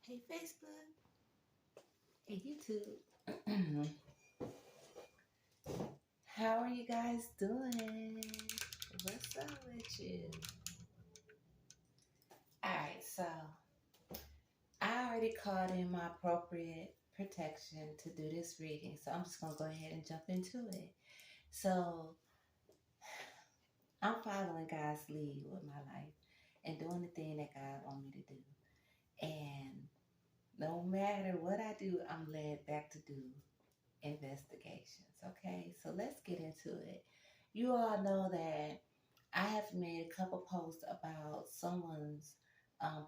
Hey Facebook, hey YouTube. How are you guys doing? What's up with you? Alright, so I already called in my appropriate protection to do this reading, so I'm just going to go ahead and jump into it. So I'm following God's lead with my life and doing the thing that God wants me to do. And no matter what I do, I'm led back to do investigations. Okay, so let's get into it. You all know that I have made a couple posts about someone's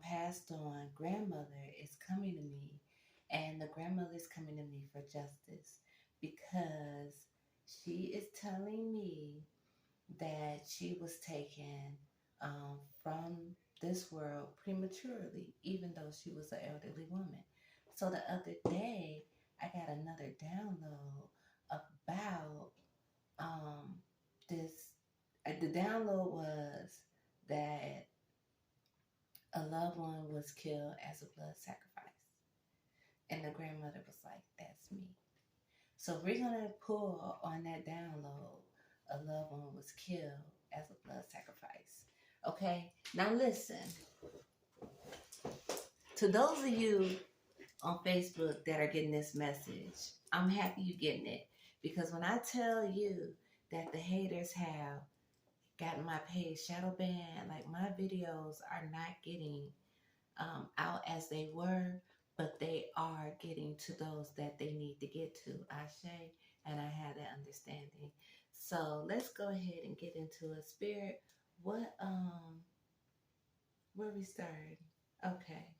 passed on grandmother is coming to me, and the grandmother is coming to me for justice because she is telling me that she was taken from this world prematurely, even though she was an elderly woman. So the other day, I got another download about this. The download was that a loved one was killed as a blood sacrifice. And the grandmother was like, that's me. So we're going to pull on that download. A loved one was killed as a blood sacrifice. Okay, now listen. To those of you on Facebook that are getting this message, I'm happy you're getting it. Because when I tell you that the haters have gotten my page shadow banned, like my videos are not getting out as they were, but they are getting to those that they need to get to. Ashe, and I had that understanding. So let's go ahead and get into a spirit. Where we started? Okay.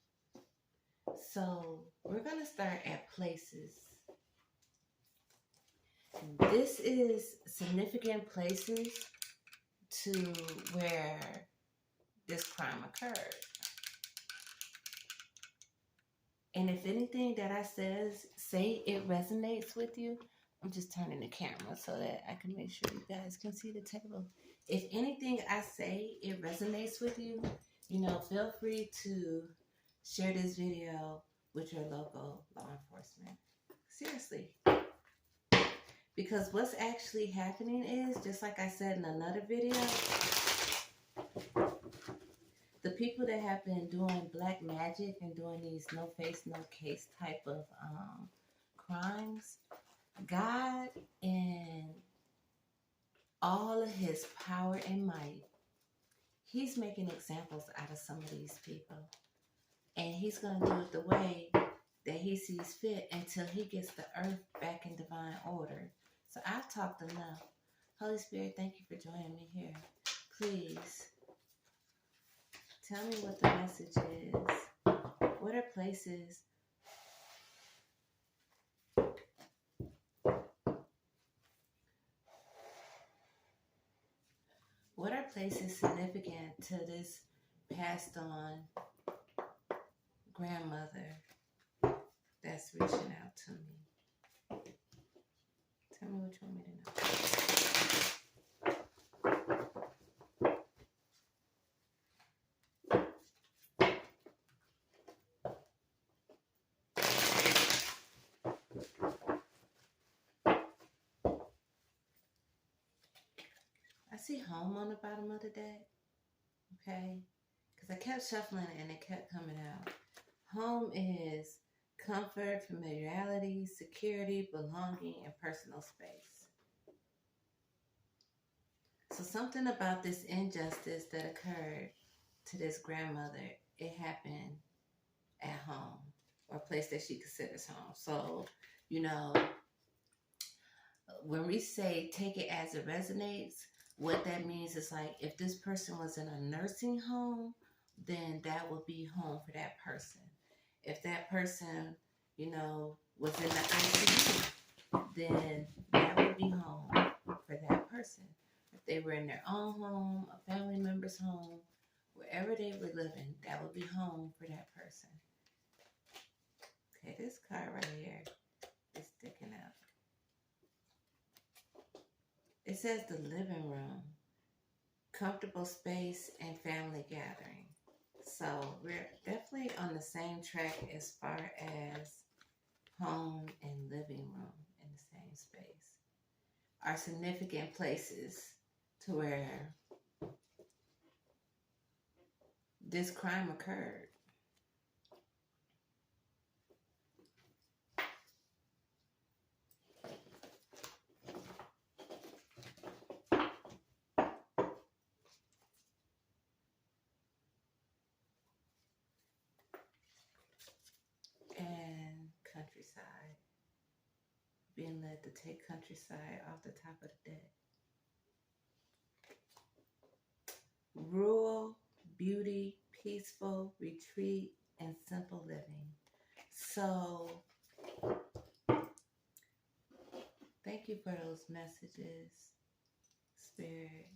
So we're gonna start at places. This is significant places to where this crime occurred. And if anything that I say it resonates with you, I'm just turning the camera so that I can make sure you guys can see the table. If anything I say it resonates with you, feel free to share this video with your local law enforcement. Seriously. Because what's actually happening is, just like I said in another video, the people that have been doing black magic and doing these no face, no case type of crimes, God in all of his power and might, he's making examples out of some of these people. And he's going to do it the way that he sees fit until he gets the earth back in divine order. So I've talked enough. Holy Spirit, thank you for joining me here. Please tell me what the message is. What are places significant to this passed on grandmother that's reaching out to me? Tell me what you want me to know. I see home on the bottom of the deck, okay? Because I kept shuffling it and it kept coming out. Home is comfort, familiarity, security, belonging, and personal space. So something about this injustice that occurred to this grandmother, it happened at home, or a place that she considers home. So, when we say take it as it resonates, what that means is like if this person was in a nursing home, then that would be home for that person. If that person, was in the ICU, then that would be home for that person. If they were in their own home, a family member's home, wherever they were living, that would be home for that person. Okay, this card right here is sticking out. It says the living room, comfortable space, and family gathering. So we're definitely on the same track as far as home and living room in the same space are significant places to where this crime occurred. And countryside, being led to take countryside off the top of the deck. Rural, beauty, peaceful, retreat, and simple living. So, thank you for those messages, Spirit.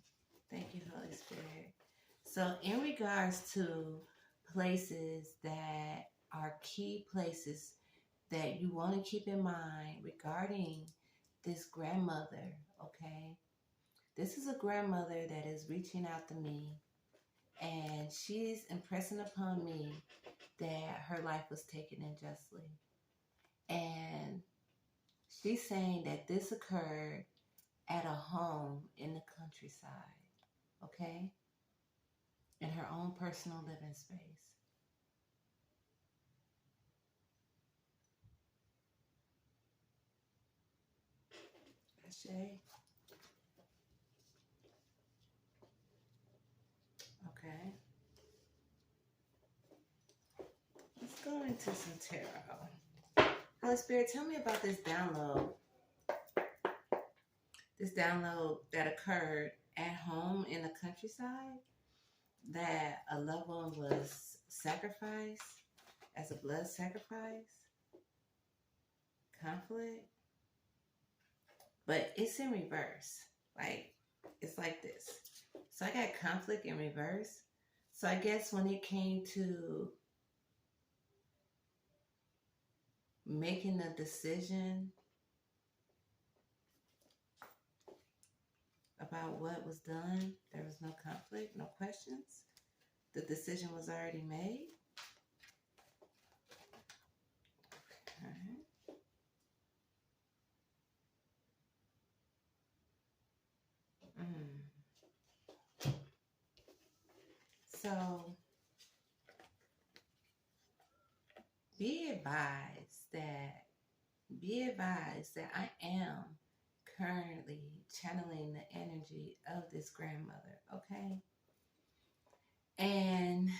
Thank you, Holy Spirit. So, in regards to places that are key places that you want to keep in mind regarding this grandmother, okay? This is a grandmother that is reaching out to me, and she's impressing upon me that her life was taken unjustly. And she's saying that this occurred at a home in the countryside, okay? In her own personal living space. Ashe? Okay. Let's go into some tarot. Holy Spirit, tell me about this download. This download that occurred at home in the countryside, that a loved one was sacrificed as a blood sacrifice, conflict, but it's in reverse. Like, it's like this. So I got conflict in reverse. So I guess when it came to making a decision about what was done, there was no conflict, no questions. The decision was already made. Okay. So be advised that I am currently channeling the energy of this grandmother, okay? And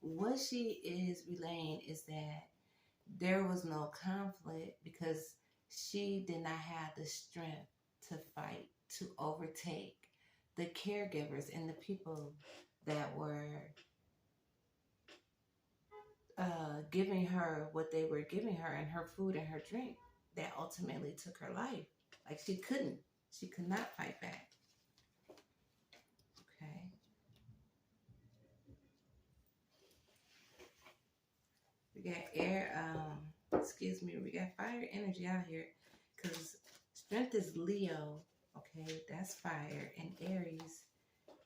what she is relaying is that there was no conflict because she did not have the strength to fight, to overtake the caregivers and the people that were giving her what they were giving her and her food and her drink that ultimately took her life. Like she could not fight back. Okay. We got we got fire energy out here because strength is Leo, okay, that's fire, and Aries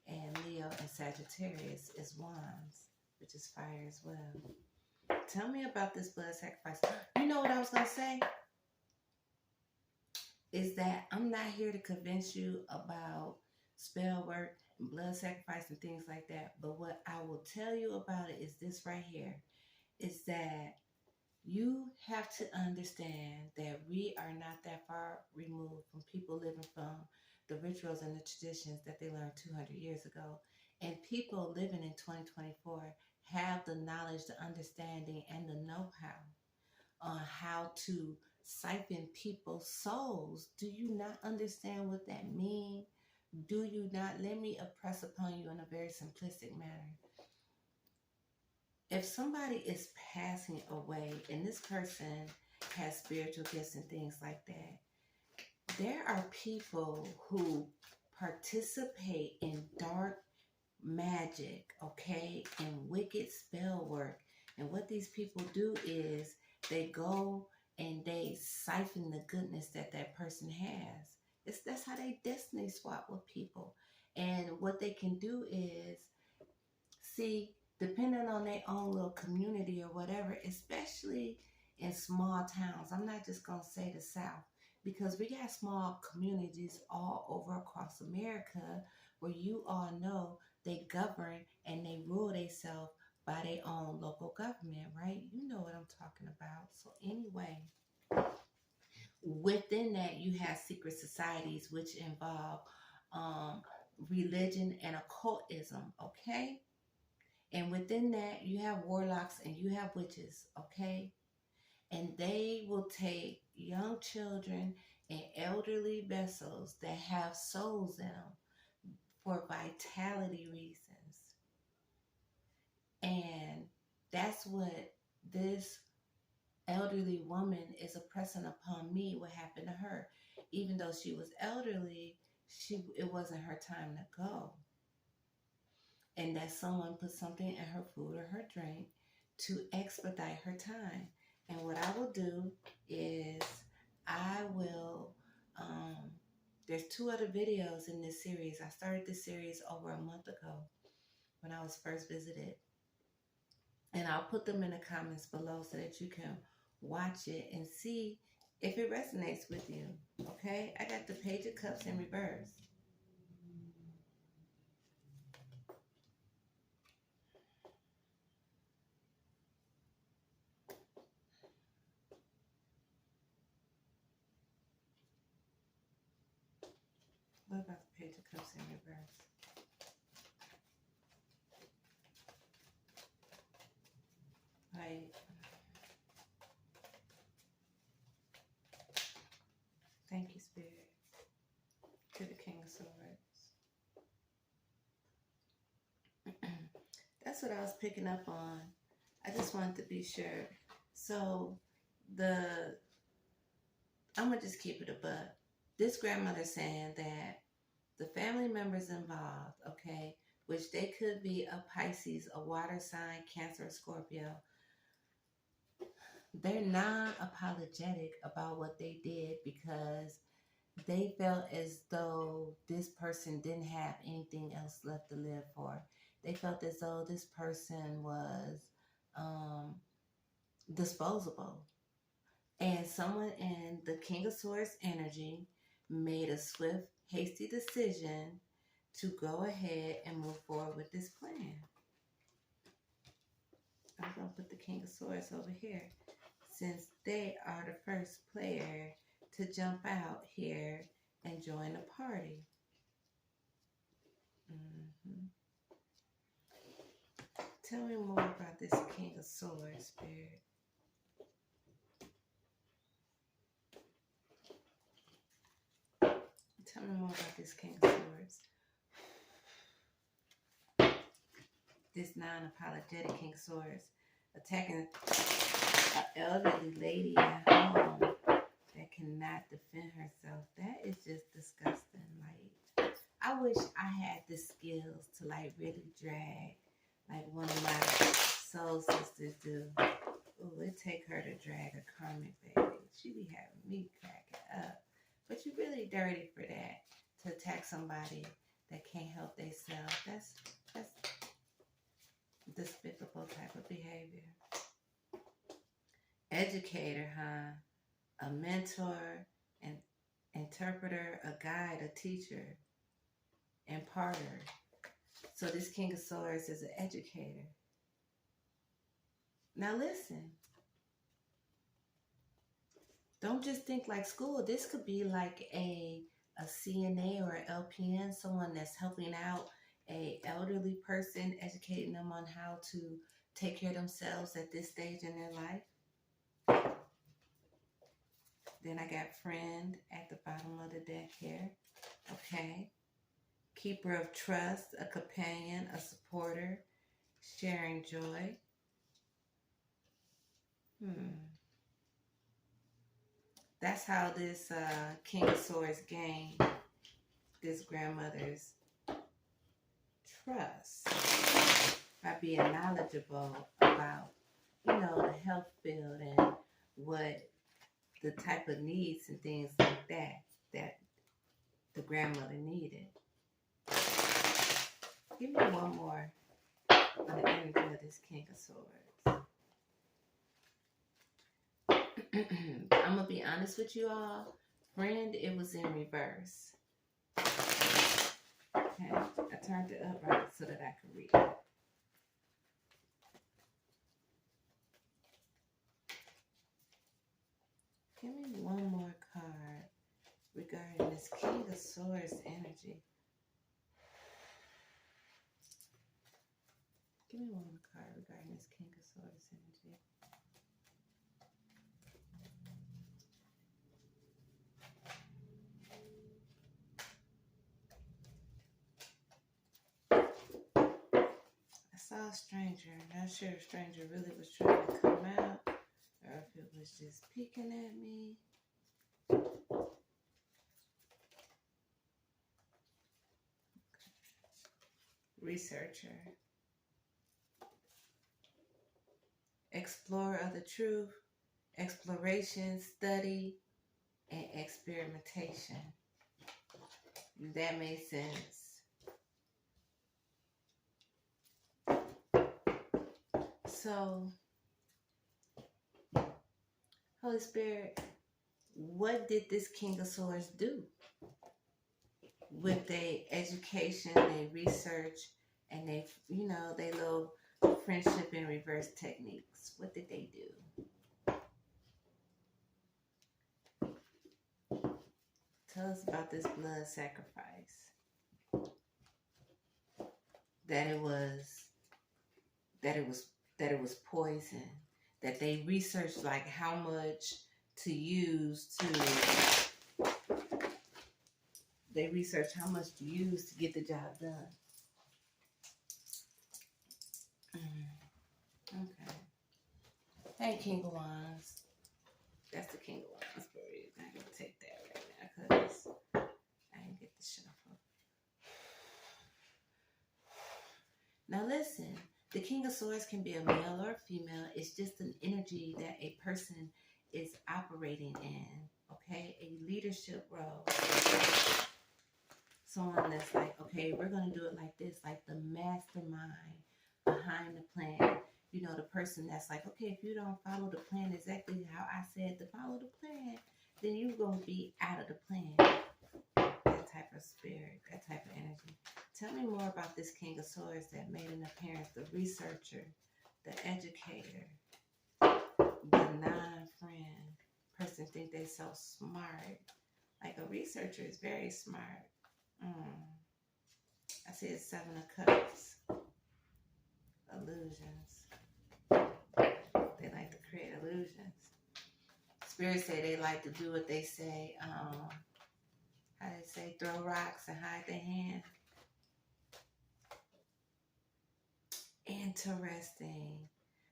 and Leo and Sagittarius is wands, which is fire as well. Tell me about this blood sacrifice. You know what I was going to say? Is that I'm not here to convince you about spell work and blood sacrifice and things like that. But what I will tell you about it is this right here. Is that you have to understand that we are not that far removed from people living from the rituals and the traditions that they learned 200 years ago. And people living in 2024 have the knowledge, the understanding, and the know-how on how to siphon people's souls. Do you not understand what that means? Do you not? Let me impress upon you in a very simplistic manner. If somebody is passing away and this person has spiritual gifts and things like that, there are people who participate in dark magic, okay, and wicked spell work. And what these people do is they go and they siphon the goodness that that person has. That's how they destiny swap with people. And what they can do is, see, depending on their own little community or whatever, especially in small towns. I'm not just going to say the South, because we got small communities all over across America where you all know they govern and they rule themselves by their own local government, right? You know what I'm talking about. So anyway, within that, you have secret societies which involve um, religion and occultism, okay? And within that, you have warlocks and you have witches, okay? And they will take young children and elderly vessels that have souls in them for vitality reasons. And that's what this elderly woman is impressing upon me, what happened to her. Even though she was elderly, it wasn't her time to go. And that someone put something in her food or her drink to expedite her time. And what I will do is I will, there's 2 other videos in this series. I started this series over a month ago when I was first visited. And I'll put them in the comments below so that you can watch it and see if it resonates with you. Okay? I got the Page of Cups in reverse. What about the Page of Cups in reverse? Like, thank you, Spirit. To the King of Swords. That's what I was picking up on. I just wanted to be sure. So, I'm going to just keep it a buck. This grandmother saying that the family members involved, okay, which they could be a Pisces, a water sign, Cancer, Scorpio, they're non-apologetic about what they did because they felt as though this person didn't have anything else left to live for. They felt as though this person was disposable. And someone in the King of Swords energy made a swift, hasty decision to go ahead and move forward with this plan. I'm going to put the King of Swords over here since they are the first player to jump out here and join the party. Tell me more about this King of Swords, Spirit. Tell me more about this King of Swords. This non-apologetic King of Swords attacking an elderly lady at home that cannot defend herself. That is just disgusting. Like, I wish I had the skills to like really drag like one of my soul sisters do. Ooh, it take her to drag a karmic baby. She be having me cracking up. But you're really dirty for that, to attack somebody that can't help themselves. That's despicable type of behavior. Educator, huh? A mentor, an interpreter, a guide, a teacher, imparter. So this King of Swords is an educator. Now listen. Don't just think like school. This could be like a CNA or an LPN, someone that's helping out a elderly person, educating them on how to take care of themselves at this stage in their life. Then I got friend at the bottom of the deck here. Okay. Keeper of trust, a companion, a supporter, sharing joy. That's how this King of Swords gained this grandmother's trust, by being knowledgeable about, the health field and what the type of needs and things like that the grandmother needed. Give me one more on the energy of this King of Swords. I'm going to be honest with you all. Friend, it was in reverse. Okay, I turned it upright so that I could read it. Give me one more card regarding this King of Swords energy. Give me one more card regarding this King of Swords energy. I saw a stranger. Not sure if stranger really was trying to come out or if it was just peeking at me. Researcher. Explorer of the truth. Exploration, study, and experimentation. If that made sense. So, Holy Spirit, what did this King of Swords do with their education, their research, and they, they little friendship and reverse techniques? What did they do? Tell us about this blood sacrifice. That it was poison. That they researched like how much to use to. They researched how much to use to get the job done. Okay. Hey, King of Wands. That's the King of Wands for you. I'm going to take that right now because I didn't get the shuffle. Now listen, the King of Swords can be a male or a female. It's just an energy that a person is operating in, okay? A leadership role. Someone that's like, okay, we're going to do it like this, like the mastermind behind the plan. The person that's like, okay, if you don't follow the plan exactly how I said to follow the plan, then you're going to be out of the plan. That type of spirit, that type of energy. Tell me more about this King of Swords that made an appearance, the researcher, the educator, the non-friend. Person think they so smart. Like a researcher is very smart. I see it's 7 of Cups. Illusions. They like to create illusions. Spirits say they like to do what they say. How they say, throw rocks and hide their hand. Interesting.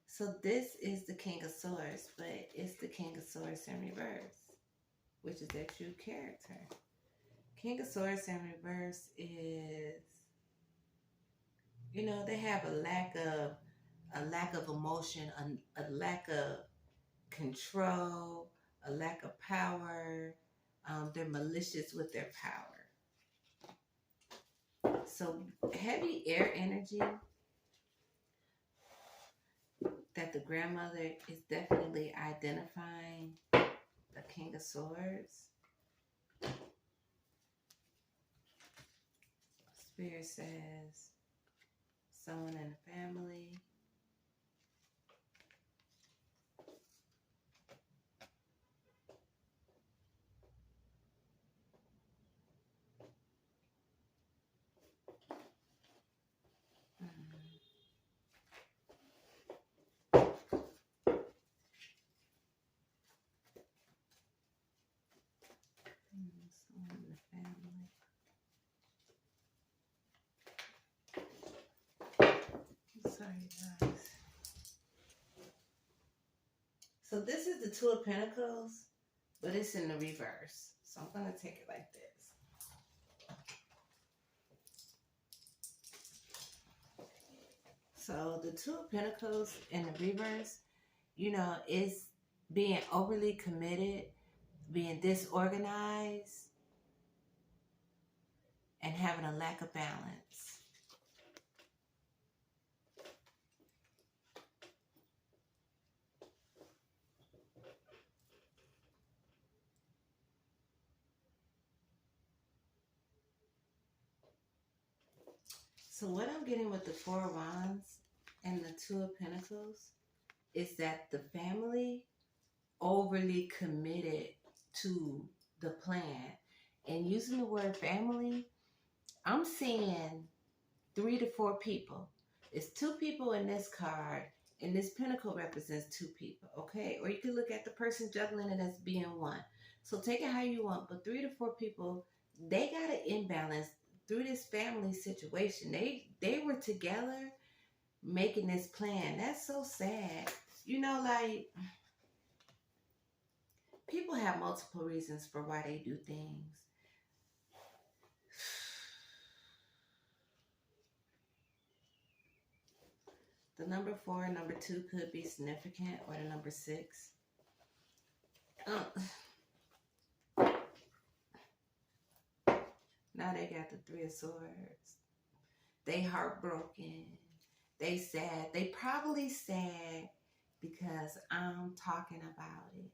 So this is the King of Swords, but it's the King of Swords in reverse, which is their true character. King of Swords in reverse is, they have a lack of emotion, a lack of control, a lack of power. They're malicious with their power. So heavy air energy that the grandmother is definitely identifying the King of Swords. Spirit says someone in the family. Someone in the family. Sorry, guys. So this is the Two of Pentacles, but it's in the reverse. So I'm going to take it like this. So the Two of Pentacles in the reverse, is being overly committed, being disorganized, and having a lack of balance. So what I'm getting with the Four of Wands and the Two of Pentacles is that the family overly committed to the plan. And using the word family, I'm seeing 3 to 4 people. It's 2 people in this card, and this pentacle represents 2 people, okay? Or you can look at the person juggling it as being 1. So take it how you want, but 3 to 4 people, they got an imbalance through this family situation. They were together making this plan. That's so sad. You know, like, people have multiple reasons for why they do things. The number 4 and number 2 could be significant, or the number 6. Now they got the 3 of Swords. They heartbroken. They sad. They probably sad because I'm talking about it.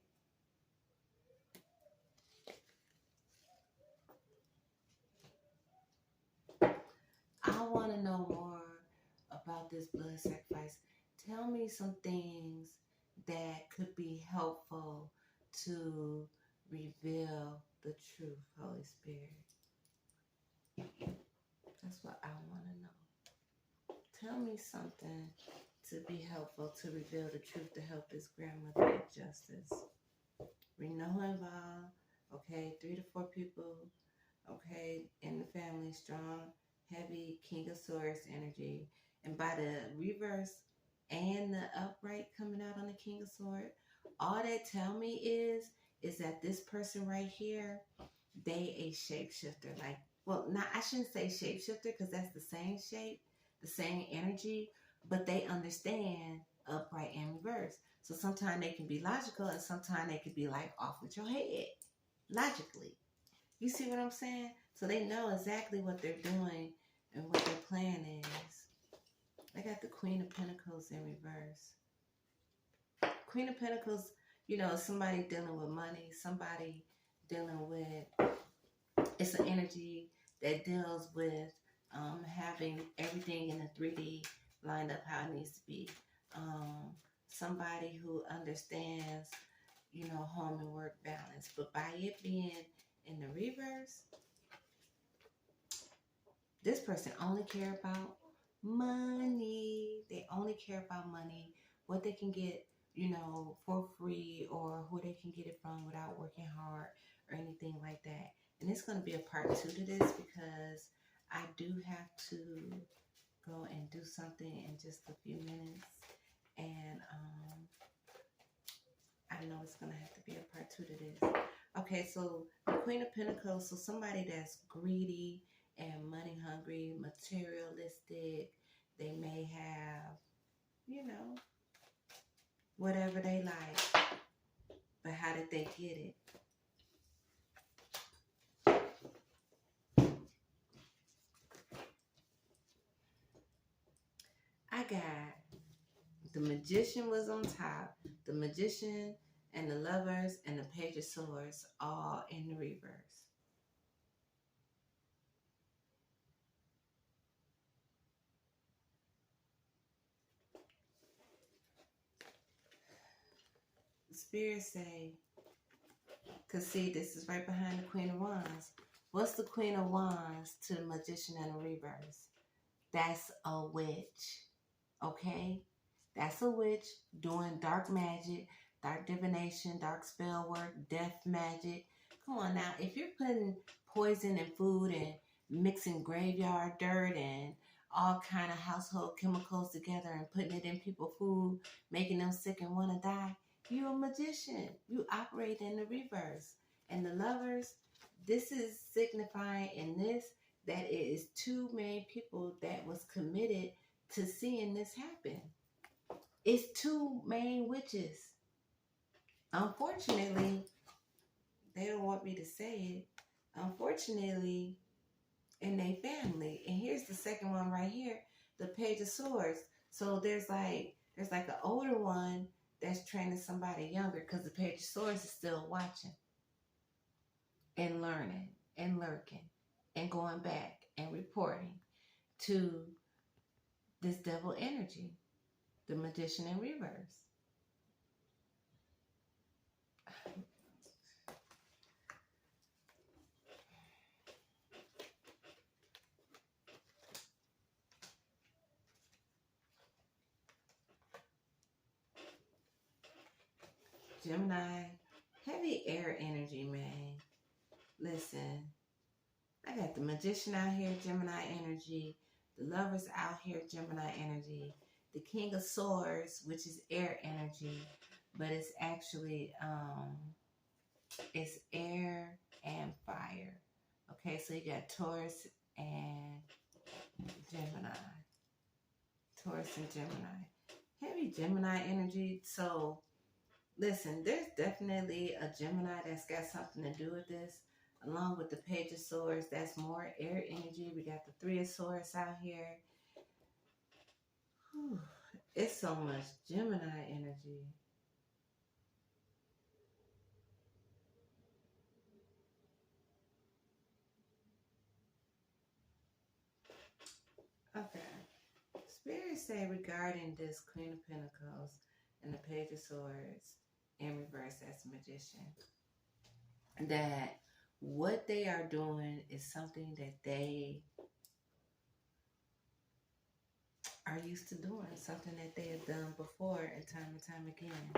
I want to know more about this blood sacrifice. Tell me some things that could be helpful to reveal the truth, Holy Spirit. That's what I want to know. Tell me something to be helpful to reveal the truth to help this grandmother get justice. We know involved, okay, 3 to 4 people, okay, in the family, strong, heavy, King of Swords energy. And by the reverse and the upright coming out on the King of Swords, all that tell me is that this person right here, they a shapeshifter. Like, well, not, I shouldn't say shapeshifter because that's the same shape, the same energy, but they understand upright and reverse. So sometimes they can be logical and sometimes they can be like off with your head, logically. You see what I'm saying? So they know exactly what they're doing and what their plan is. I got the Queen of Pentacles in reverse. Queen of Pentacles, you know, somebody dealing with money, somebody dealing with, it's an energy that deals with having everything in the 3D lined up how it needs to be. Somebody who understands, you know, home and work balance. But by it being in the reverse, this person only care about money. They only care about money, what they can get, you know, for free, or who they can get it from without working hard or anything like that. And it's going to be a part 2 to this because I do have to go and do something in just a few minutes. And I know it's going to have to be a part 2 to this. Okay, so the Queen of Pentacles, so somebody that's greedy and money hungry, materialistic. They may have, you know, whatever they like, but how did they get it? I got the Magician was on top, the Magician and the Lovers and the Page of Swords all in the reverse. The spirits say, because see, this is right behind the Queen of Wands. What's the Queen of Wands to the Magician and the reverse? That's a witch, okay? That's a witch doing dark magic, dark divination, dark spell work, death magic. Come on now, if you're putting poison in food and mixing graveyard dirt and all kind of household chemicals together and putting it in people's food, making them sick and want to die, you're a magician. You operate in the reverse. And the Lovers, this is signifying in this that it is 2 main people that was committed to seeing this happen. It's 2 main witches. Unfortunately, they don't want me to say it. Unfortunately, in their family. And here's the second one right here, the Page of Swords. So there's like an older one that's training somebody younger because the Page of Swords is still watching and learning and lurking and going back and reporting to this double energy, the Magician in reverse. Gemini, heavy air energy, man. Listen, I got the Magician out here, Gemini energy. The Lovers out here, Gemini energy. The King of Swords, which is air energy, but it's actually it's air and fire. Okay, so you got Taurus and Gemini. Taurus and Gemini. Heavy Gemini energy. So listen, there's definitely a Gemini that's got something to do with this. Along with the Page of Swords, that's more air energy. We got the Three of Swords out here. Whew. It's so much Gemini energy. Okay. Spirits say regarding this Queen of Pentacles and the Page of Swords in reverse as Magician, that what they are doing is something that they are used to doing, something that they have done before and time again,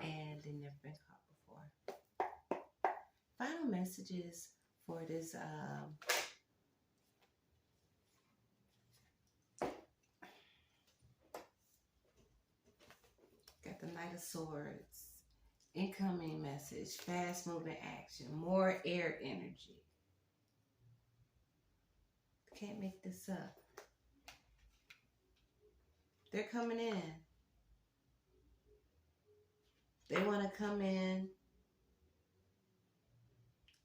and they never been caught before. Final messages for this got the Knight of Swords. Incoming message, fast moving action, more air energy. Can't make this up. They're coming in. They want to come in.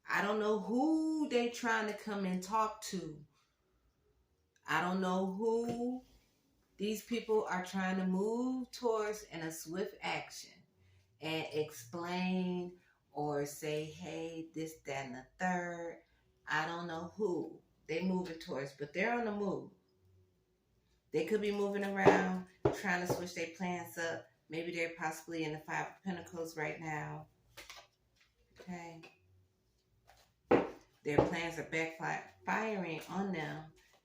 I don't know who they trying to come and talk to. I don't know who these people are trying to move towards in a swift action and explain or say, hey, this, that, and the third. I don't know who they moving towards, but they're on the move. They could be moving around, trying to switch their plans up. Maybe they're possibly in the Five of Pentacles right now. Okay. Their plans are backfiring on them.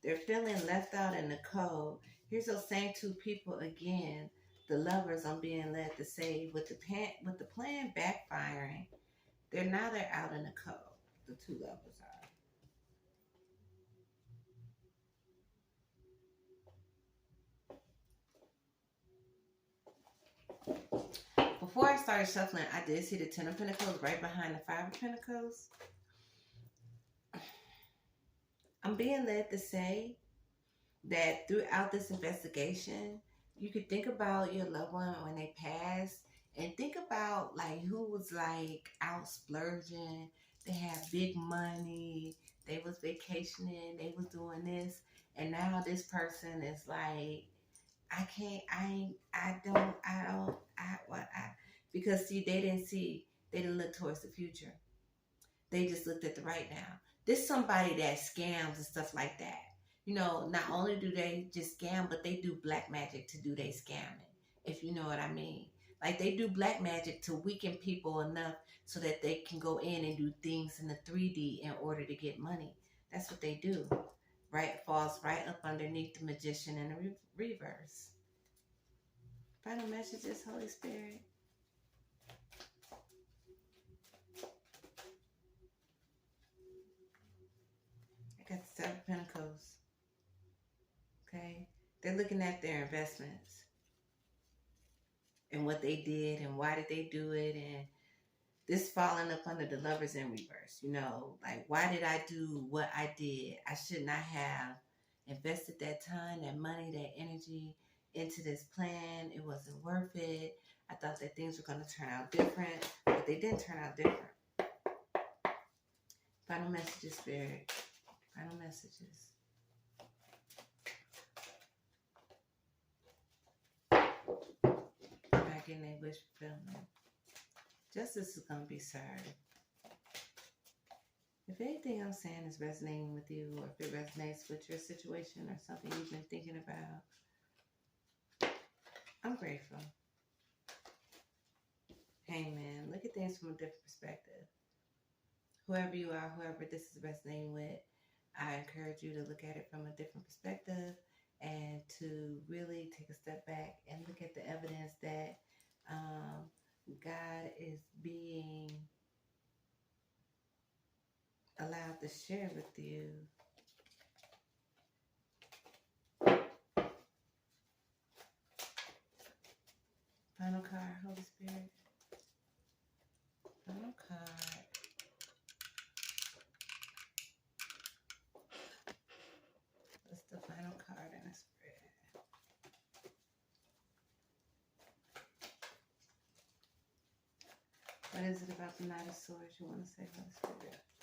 They're feeling left out in the cold. Here's those same two people again. The Lovers I'm being led to say with the plan backfiring. They're out in the cold. The two Lovers are. Before I started shuffling, I did see the Ten of Pentacles right behind the Five of Pentacles. I'm being led to say that throughout this investigation, you could think about your loved one when they passed and think about like who was like out splurging. They had big money. They was vacationing. They was doing this. And now this person is like, because see, they didn't look towards the future. They just looked at the right now. This somebody that scams and stuff like that. You know, not only do they just scam, but they do black magic to do their scamming, if you know what I mean. Like they do black magic to weaken people enough so that they can go in and do things in the 3D in order to get money. That's what they do. Right? Falls right up underneath the Magician in the reverse. Final messages, Holy Spirit. I got the Seven of Pentacles. Okay? They're looking at their investments and what they did and why did they do it, and this falling up under the Lovers in reverse. You know, like, why did I do what I did? I should not have invested that time, that money, that energy into this plan. It wasn't worth it. I thought that things were going to turn out different, but they didn't turn out different. Final messages, Spirit. Final messages. Back in their wish fulfillment. Justice is going to be served. If anything I'm saying is resonating with you, or if it resonates with your situation or something you've been thinking about, I'm grateful. Hangman, look at things from a different perspective. Whoever you are, whoever this is resonating with, I encourage you to look at it from a different perspective and to really take a step back and look at the evidence that God is being allowed to share with you. Final card, Holy Spirit. Final card. What's the final card in the spread? What is it about the Knight of Swords you want to say, Holy Spirit?